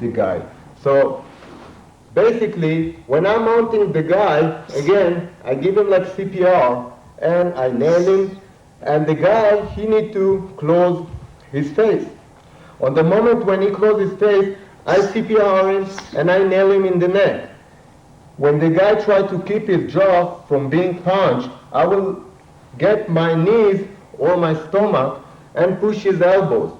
the guy. So basically, when I'm mounting the guy, again, I give him like CPR, and I nail him, and the guy, he need to close his face. On the moment when he closes his face, I CPR him, and I nail him in the neck. When the guy tries to keep his jaw from being punched, I will get my knees or my stomach and push his elbows.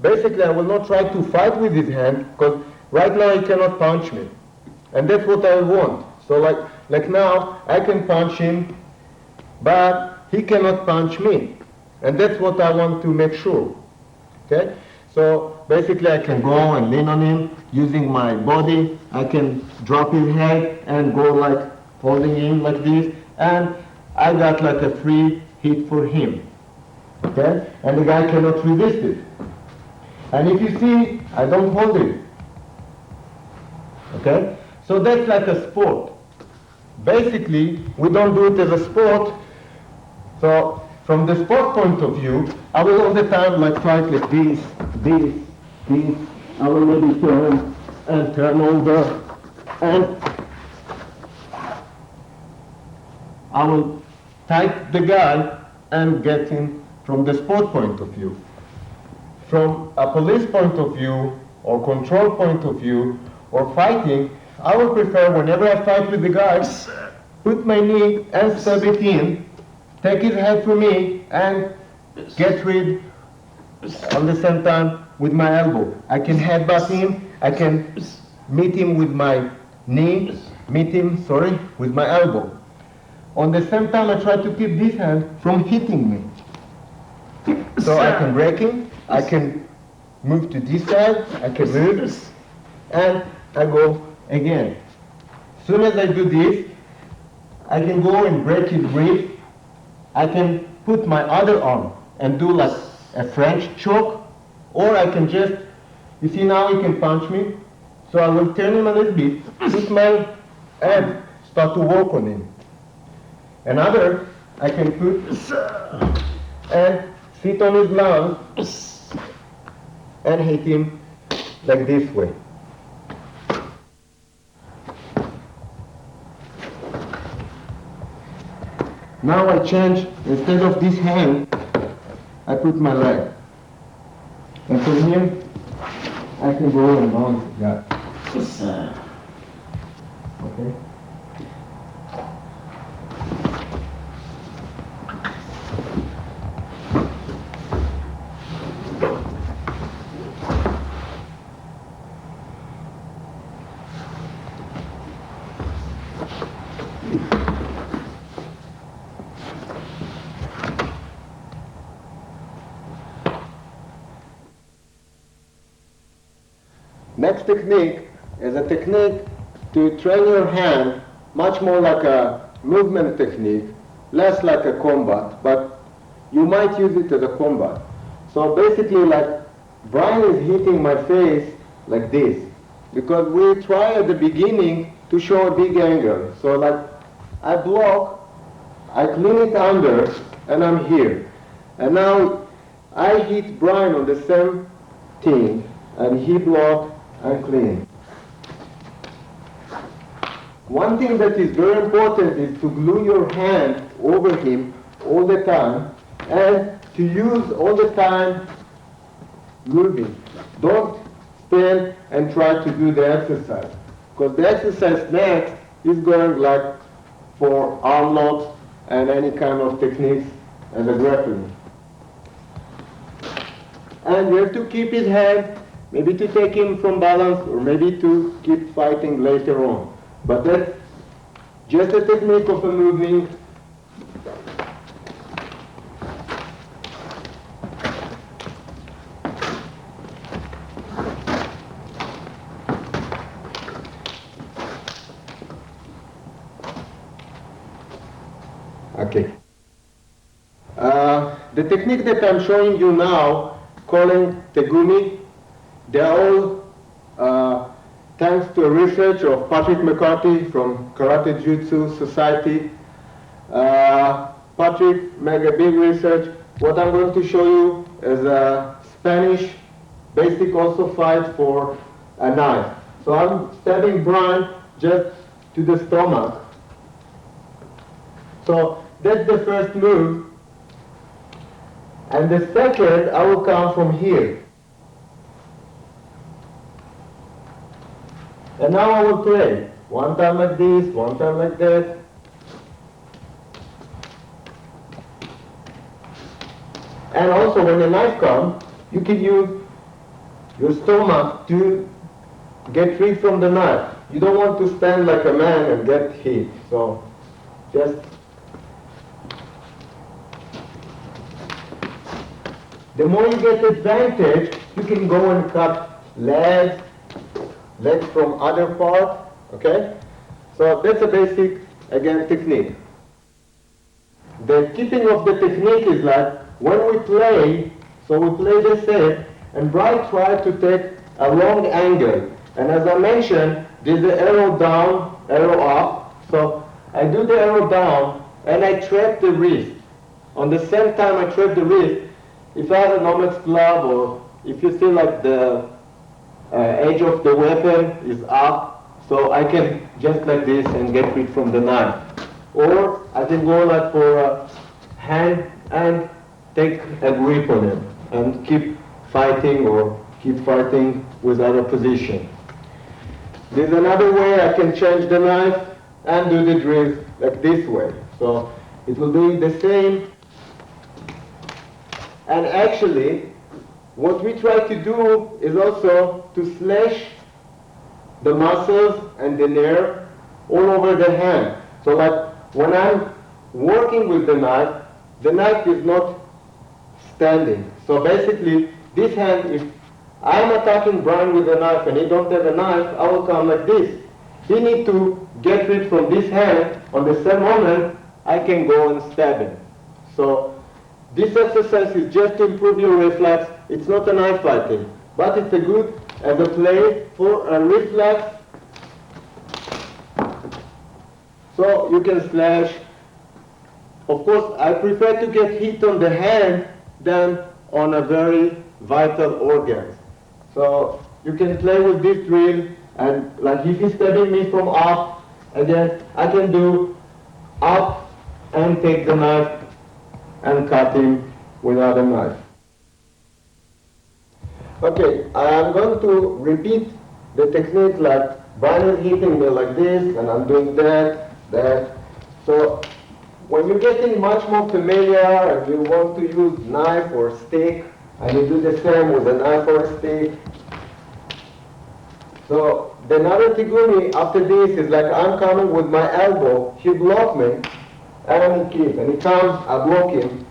Basically, I will not try to fight with his hand, because right now he cannot punch me. And that's what I want. So like now, I can punch him, but he cannot punch me. And that's what I want to make sure. Okay? So basically I can go and lean on him using my body. I can drop his head and go like holding him like this. And I got like a free hit for him. Okay? And the guy cannot resist it. And if you see, I don't hold it. Okay? So that's like a sport. Basically, we don't do it as a sport. So from the sport point of view, I will all the time like fight like this. I will maybe turn and turn over, and I will take the guy and get him from the sport point of view. From a police point of view, or control point of view, or fighting, I would prefer whenever I fight with the guys, put my knee and stab it in, take his head from me, and get rid on the same time with my elbow. I can headbutt him, I can meet him with my knee, with my elbow. On the same time, I try to keep this hand from hitting me. So I can break him, I can move to this side, I can move, and I go again. As soon as I do this, I can go and break his rib. I can put my other arm and do like a French choke, or I can just, you see now he can punch me, so I will turn him a little bit, put my hand, start to work on him. Another, I can put and sit on his lungs and hit him like this way. Now I change, instead of this hand, I put my leg. And from here, I can go and bounce that. Okay? Next technique is a technique to train your hand much more like a movement technique, less like a combat, but you might use it as a combat. So basically like Brian is hitting my face like this, because we try at the beginning to show a big angle. So like I block, I clean it under, and I'm here. And now I hit Brian on the same thing, and he blocked and clean. One thing that is very important is to glue your hand over him all the time, and to use all the time moving. Don't stand and try to do the exercise, because the exercise next is going like for arm locks and any kind of techniques as a grappling. And you have to keep his hand, maybe to take him from balance, or maybe to keep fighting later on. But that's just a technique of a moving. Okay. The technique that I'm showing you now, calling tegumi, they're all thanks to a research of Patrick McCarthy from Karate Jiu-Jitsu Society. Patrick made a big research. What I'm going to show you is a Spanish basic also fight for a knife. So I'm stabbing Brian just to the stomach. So that's the first move. And the second, I will come from here. And now I will play. One time like this, one time like that. And also when the knife comes, you can use your stomach to get free from the knife. You don't want to stand like a man and get hit. So just the more you get advantage, you can go and cut legs from other parts, okay? So that's a basic, again, technique. The keeping of the technique is like, when we play, so we play the same, and Brian tries to take a long angle. And as I mentioned, there's the arrow down, arrow up. So I do the arrow down, and I trap the wrist. On the same time I trap the wrist, if I have a nomads club, or if you see like the edge of the weapon is up, so I can just like this and get rid from the knife. Or I can go like for a hand and take a grip on it and keep fighting with other position. There's another way I can change the knife and do the drill like this way. So it will be the same. And actually, what we try to do is also to slash the muscles and the nerve all over the hand. So like when I'm working with the knife is not standing. So basically, this hand, if I'm attacking Brian with a knife and he don't have a knife, I will come like this. He need to get rid from this hand. On the same moment, I can go and stab him. So this exercise is just to improve your reflex. It's not a knife fighting, but it's a good as a play for a reflex. So you can slash. Of course, I prefer to get hit on the hand than on a very vital organ. So you can play with this drill, and like if he's stabbing me from up, again, I can do up and take the knife and cut him with another knife. Okay, I'm going to repeat the technique like Brian is hitting me like this, and I'm doing that. So when you're getting much more familiar and you want to use knife or stick, and you do the same with a knife or a stick. So the Naratigumi after this is like I'm coming with my elbow, he block me, and he keeps, and he comes, I block him.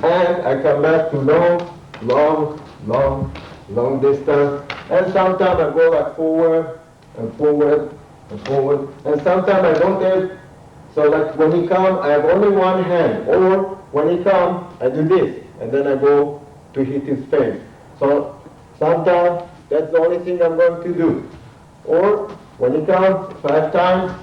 And I come back to long distance. And sometimes I go like forward and forward and forward. And sometimes I don't have, so like when he comes, I have only one hand. Or when he comes, I do this. And then I go to hit his face. So sometimes that's the only thing I'm going to do. Or when he comes 5 times,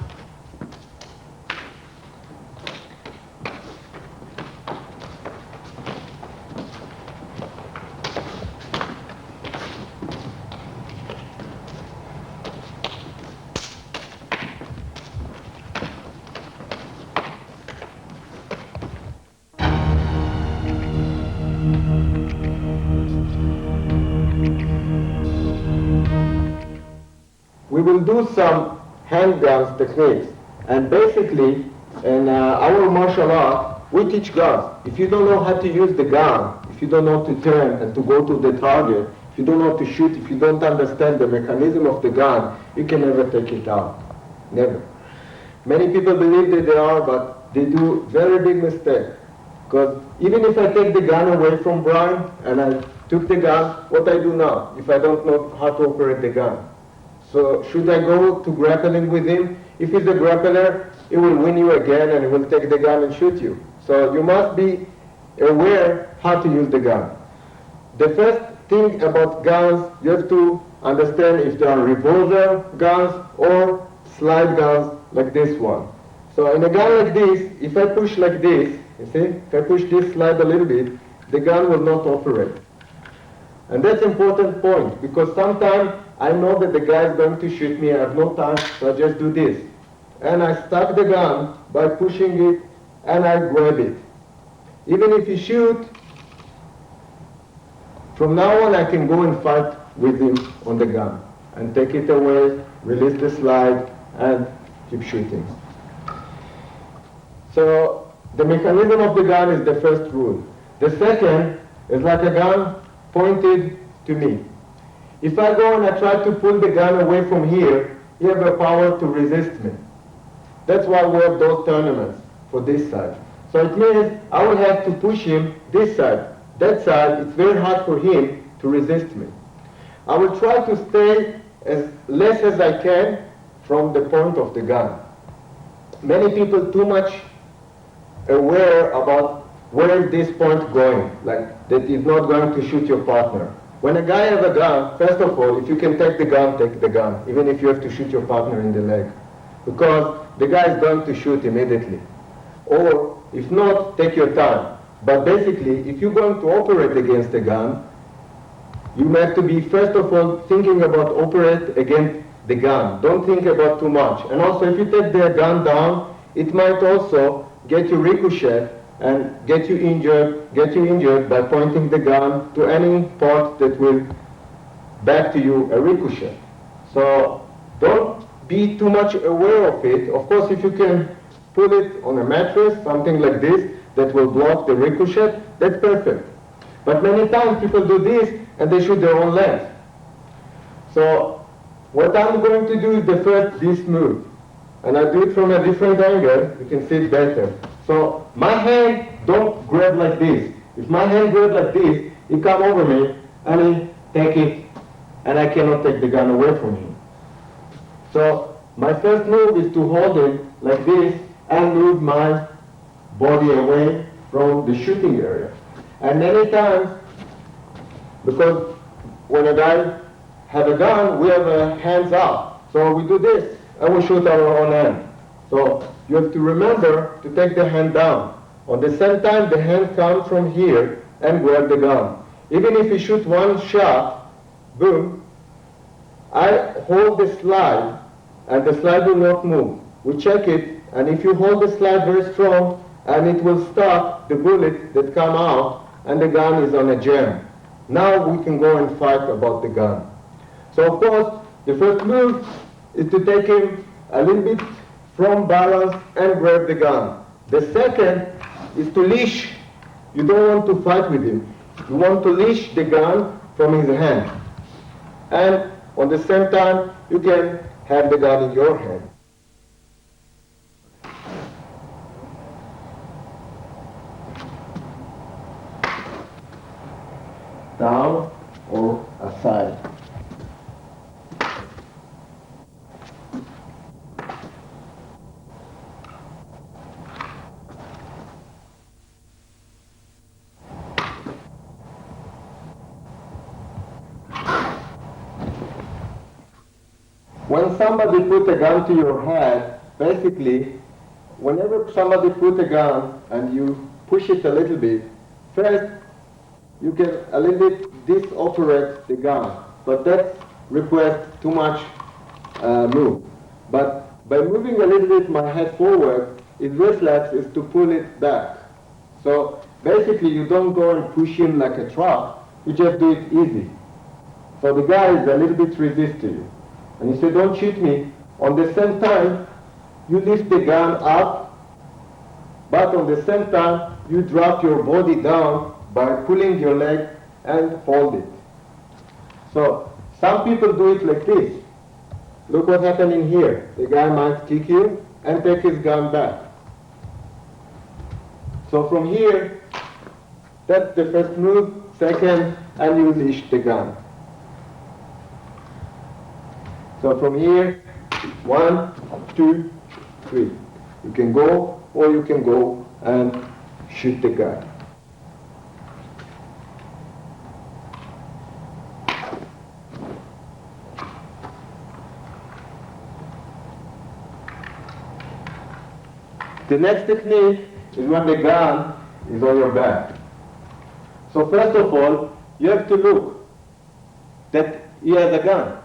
we will do some handguns techniques. And basically, in our martial art, we teach guns. If you don't know how to use the gun, if you don't know to turn and to go to the target, if you don't know to shoot, if you don't understand the mechanism of the gun, you can never take it out. Never. Many people believe that they are, but they do very big mistake. Because even if I take the gun away from Brian and I took the gun, what I do now if I don't know how to operate the gun? So should I go to grappling with him? If he's a grappler, he will win you again and he will take the gun and shoot you. So you must be aware how to use the gun. The first thing about guns, you have to understand if they are revolver guns or slide guns like this one. So in a gun like this, if I push like this, you see, if I push this slide a little bit, the gun will not operate. And that's an important point, because sometimes I know that the guy is going to shoot me, I have no time, so I just do this. And I stop the gun by pushing it, and I grab it. Even if he shoots, from now on I can go and fight with him on the gun, and take it away, release the slide, and keep shooting. So the mechanism of the gun is the first rule. The second is like a gun pointed to me. If I go and I try to pull the gun away from here, you have the power to resist me. That's why we have those tournaments for this side. So it means I will have to push him this side. That side, it's very hard for him to resist me. I will try to stay as less as I can from the point of the gun. Many people too much aware about where is this point going, like that is not going to shoot your partner. When a guy has a gun, first of all, if you can take the gun, take the gun, even if you have to shoot your partner in the leg. Because the guy is going to shoot immediately. Or if not, take your time. But basically, if you're going to operate against a gun, you have to be, first of all, thinking about operate against the gun. Don't think about too much. And also, if you take the gun down, it might also get you ricochet and get you injured by pointing the gun to any part that will back to you a ricochet. So don't be too much aware of it. Of course, if you can put it on a mattress, something like this, that will block the ricochet, that's perfect. But many times people do this and they shoot their own leg. So what I'm going to do is the first this move. And I do it from a different angle, you can see it better. So my hand don't grab like this. If my hand grab like this, he come over me and he take it, and I cannot take the gun away from him. So my first move is to hold it like this and move my body away from the shooting area. And many times, because when a guy have a gun, we have a hands up. So we do this, and we shoot our own hand. So you have to remember to take the hand down. On the same time, the hand comes from here and grab the gun. Even if you shoot one shot, boom, I hold the slide, and the slide will not move. We check it, and if you hold the slide very strong, and it will stop the bullet that come out, and the gun is on a jam. Now we can go and fight about the gun. So of course, the first move is to take him a little bit from balance and grab the gun. The second is to leash. You don't want to fight with him. You want to leash the gun from his hand. And at the same time, you can have the gun in your hand. Down or aside. When somebody put a gun to your head, basically, whenever somebody put a gun and you push it a little bit, first you can a little bit disoperate the gun, but that requires too much move. But by moving a little bit my head forward, its reflex is to pull it back. So basically you don't go and push him like a trap, you just do it easy. So the guy is a little bit resist to you. And you say, don't shoot me. On the same time, you lift the gun up, but on the same time, you drop your body down by pulling your leg and hold it. So some people do it like this. Look what's happening here. The guy might kick you and take his gun back. So from here, that's the first move. Second, and you leash the gun. So from here, 1, 2, 3. You can go, or you can go and shoot the guy. The next technique is when the gun is on your back. So first of all, you have to look that he has a gun.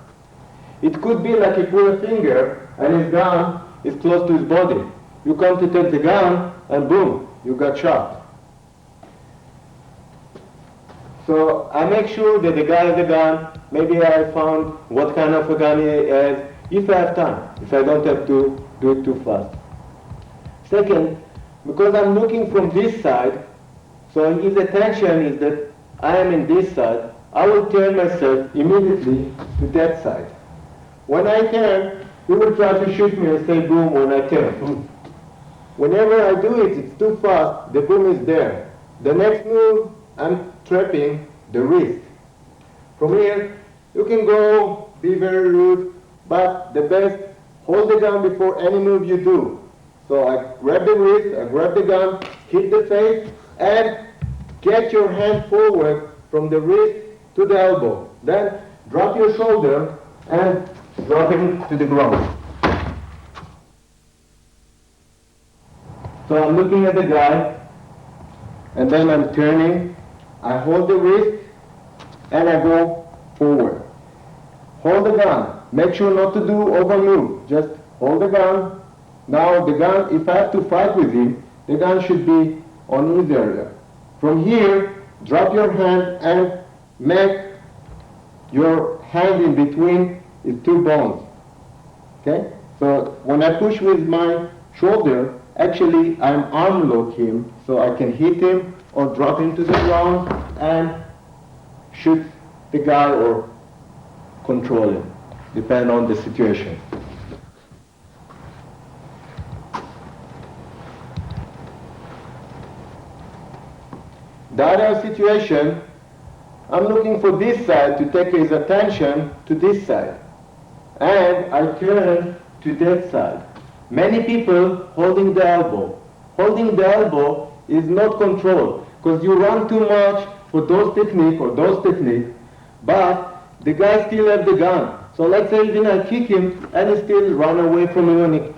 It could be like he put a finger and his gun is close to his body. You come to take the gun and boom, you got shot. So I make sure that the guy has a gun. Maybe I found what kind of a gun he has, if I have time, if I don't have to do it too fast. Second, because I'm looking from this side, so his attention is that I am in this side, I will turn myself immediately to that side. When I turn, he will try to shoot me and say boom when I turn. Whenever I do it, it's too fast, the boom is there. The next move, I'm trapping the wrist. From here, you can go, be very rude, but the best, hold the gun before any move you do. So I grab the wrist, I grab the gun, hit the face, and get your hand forward from the wrist to the elbow. Then drop your shoulder and drop him to the ground. So I'm looking at the guy, and then I'm turning. I hold the wrist, and I go forward. Hold the gun. Make sure not to do over move. Just hold the gun. Now the gun, if I have to fight with him, the gun should be on his area. From here, drop your hand and make your hand in between his two bones. Okay? So when I push with my shoulder, actually I'm arm lock him, so I can hit him or drop him to the ground and shoot the guy or control him, depending on the situation. The other situation, I'm looking for this side to take his attention to this side. And I turn to that side. Many people holding the elbow. Holding the elbow is not control, because you run too much for those technique, but the guy still have the gun. So let's say even I kick him and he still run away from me when he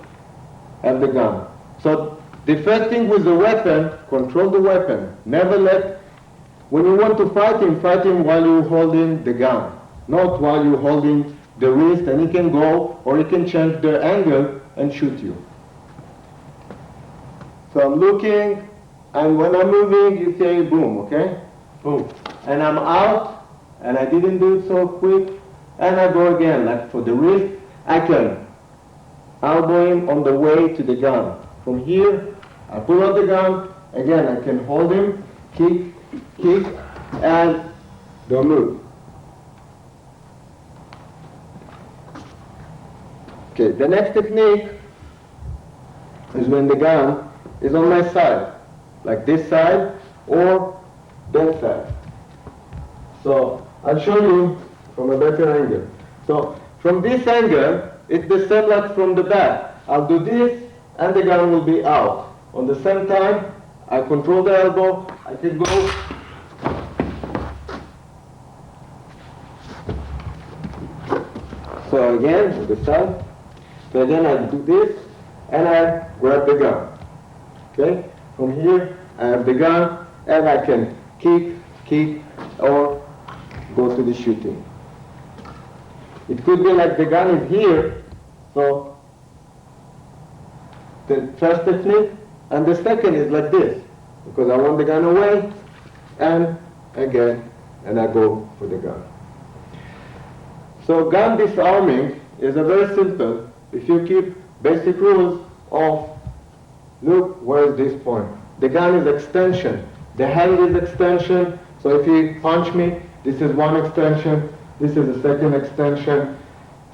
have the gun. So the first thing with the weapon, control the weapon. Never let, when you want to fight him while you're holding the gun, not while you're holding the wrist, and he can go or he can change the angle and shoot you. So I'm looking, and when I'm moving, you say boom, okay? Boom. And I'm out, and I didn't do it so quick, and I go again, like for the wrist, I can elbow him on the way to the gun. From here, I pull out the gun, again, I can hold him, kick, and don't move. Okay, the next technique is when the gun is on my side, like this side or that side. So I'll show you from a better angle. So from this angle, it's the same like from the back. I'll do this and the gun will be out. On the same time, I control the elbow, I can go. So again, on the side. So then I do this and I grab the gun. Okay? From here, I have the gun and I can kick, or go to the shooting. It could be like the gun is here, so the first technique, and the second is like this, because I want the gun away, and again, and I go for the gun. So gun disarming is a very simple, if you keep basic rules of, look, where is this point? The gun is extension. The hand is extension, so if he punch me, this is one extension, this is the second extension,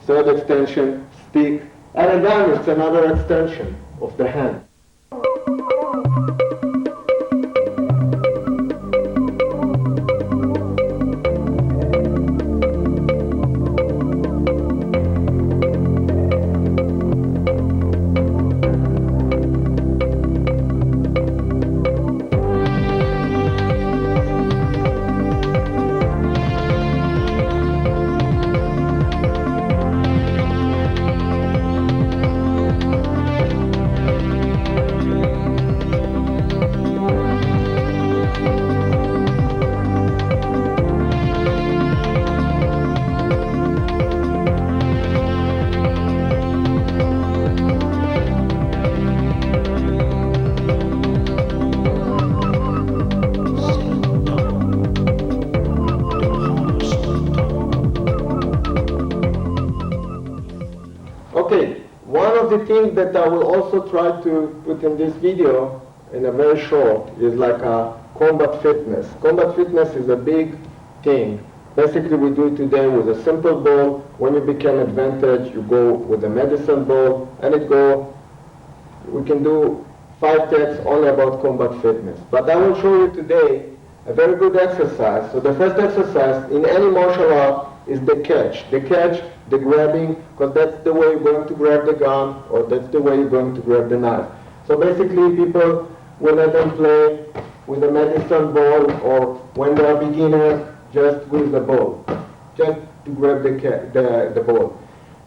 third extension, stick, and a gun is another extension of the hand. one of the things that I will also try to put in this video, in a very short, is like a combat fitness. Combat fitness is a big thing. Basically, we do it today with a simple ball. When you become advantage, you go with a medicine ball, and we can do 5 texts only about combat fitness. But I will show you today a very good exercise. So the first exercise in any martial art is the catch. The catch, the grabbing, because that's the way you're going to grab the gun, or that's the way you're going to grab the knife. So basically, people will let them play with a medicine ball, or when they are beginners, just with the ball, just to grab the ball.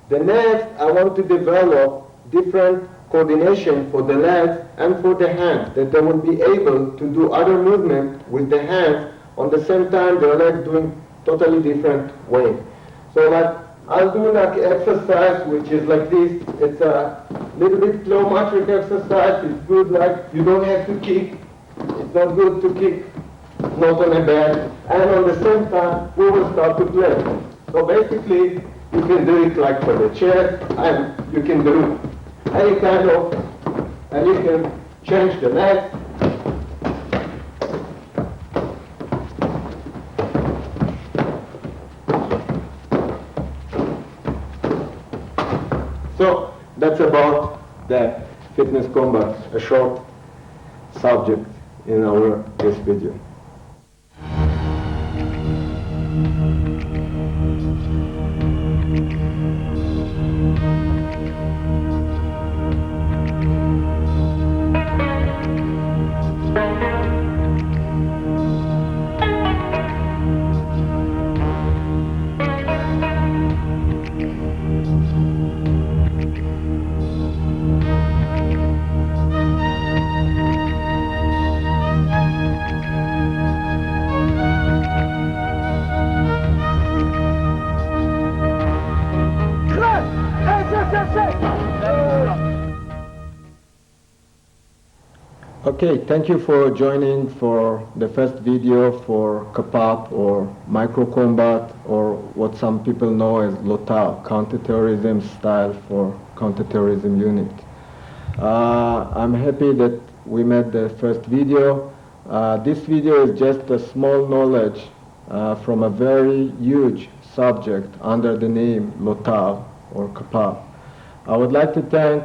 The next, I want to develop different coordination for the legs and for the hands, that they will be able to do other movement with the hands on the same time, their legs doing totally different way. So like, I'll do like exercise which is like this. It's a little bit plyometric exercise. It's good, like you don't have to kick. It's not good to kick, not on a bed. And on the same time, we will start to play. So basically, you can do it like for the chest, and you can do any kind of, and you can change the legs. So that's about the fitness combat, a short subject in this video. Okay, thank you for joining for the first video for Kapap, or micro combat, or what some people know as LOTAL, counterterrorism style for counterterrorism unit. I'm happy that we made the first video. This video is just a small knowledge from a very huge subject under the name LOTAL or Kapap. I would like to thank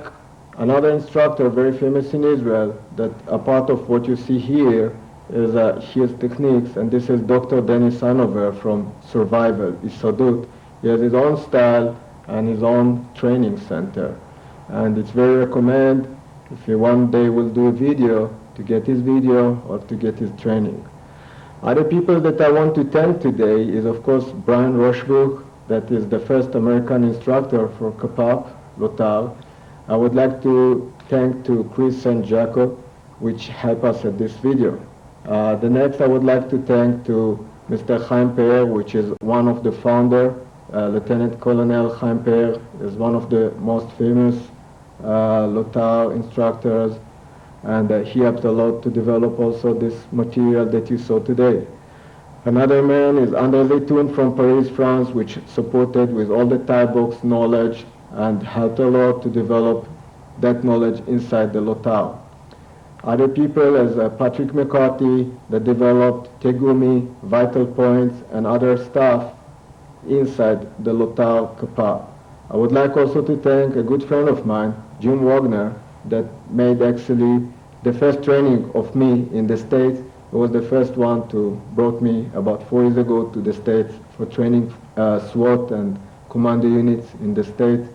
another instructor very famous in Israel, that a part of what you see here is his techniques, and this is Dr. Dennis Hanover from Survival, Isadut. He has his own style and his own training center. And it's very recommend if you one day will do a video, to get his video or to get his training. Other people that I want to thank today is of course Brian Rochbrook, that is the first American instructor for Kapap, Lotal. I would like to thank to Chris and Jacob, which help us at this video. The next I would like to thank to Mr. Chaim Peer, which is one of the founder. Lieutenant Colonel Chaim Peer is one of the most famous Lotal instructors, and he helped a lot to develop also this material that you saw today. Another man is André Zeytoun from Paris, France, which supported with all the Thai books knowledge and helped a lot to develop that knowledge inside the Lotal. Other people as Patrick McCarthy that developed Tegumi, Vital Points, and other stuff inside the Lotal Kapap. I would like also to thank a good friend of mine, Jim Wagner, that made actually the first training of me in the States. He was the first one to brought me about 4 years ago to the States for training SWAT and commando units in the States.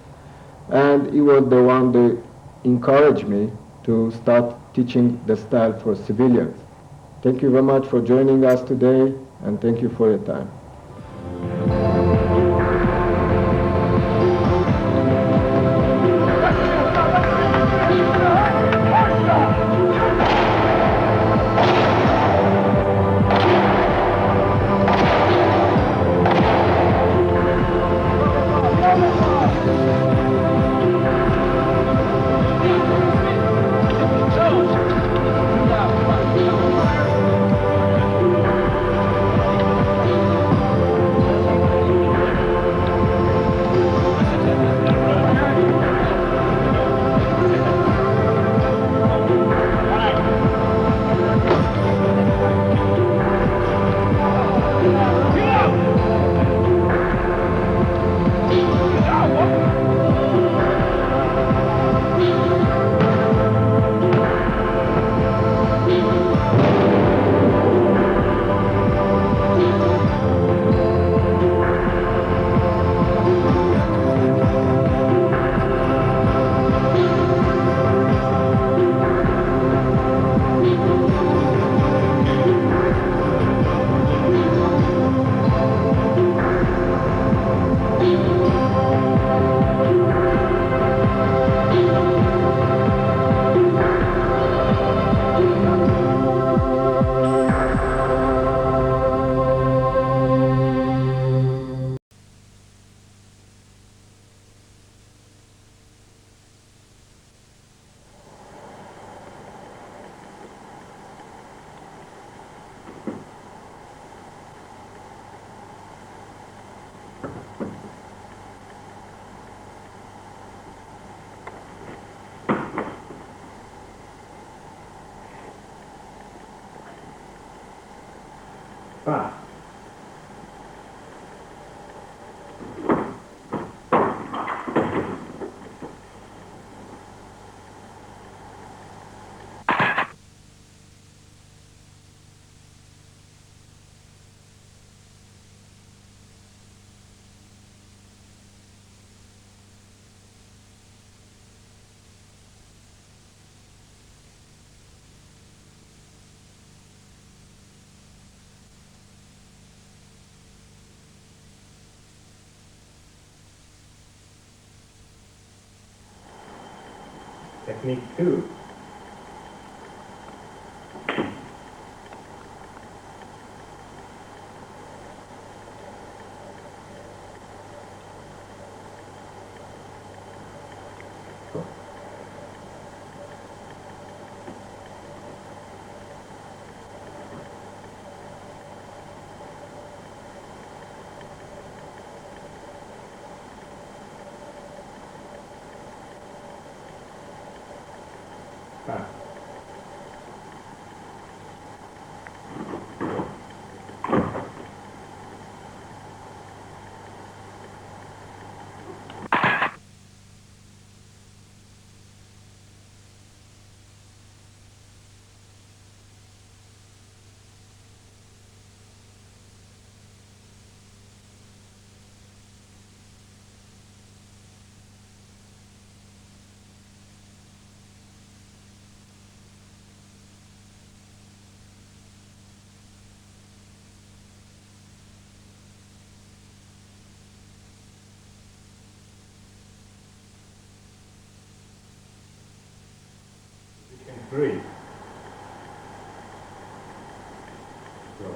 And he was the one that encouraged me to start teaching the style for civilians. Thank you very much for joining us today, and thank you for your time. 5. Technique 2. Three. Go.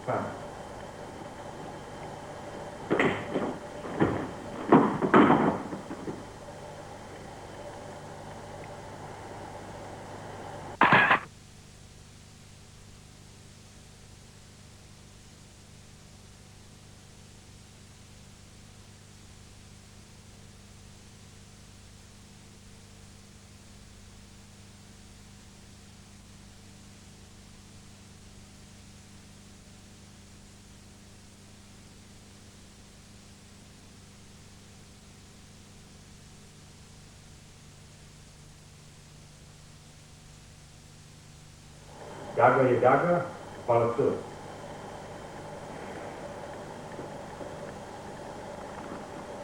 Five. 'Gaga ya gaga, para tudo.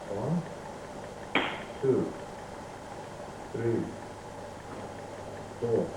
1, 2, 3, 4.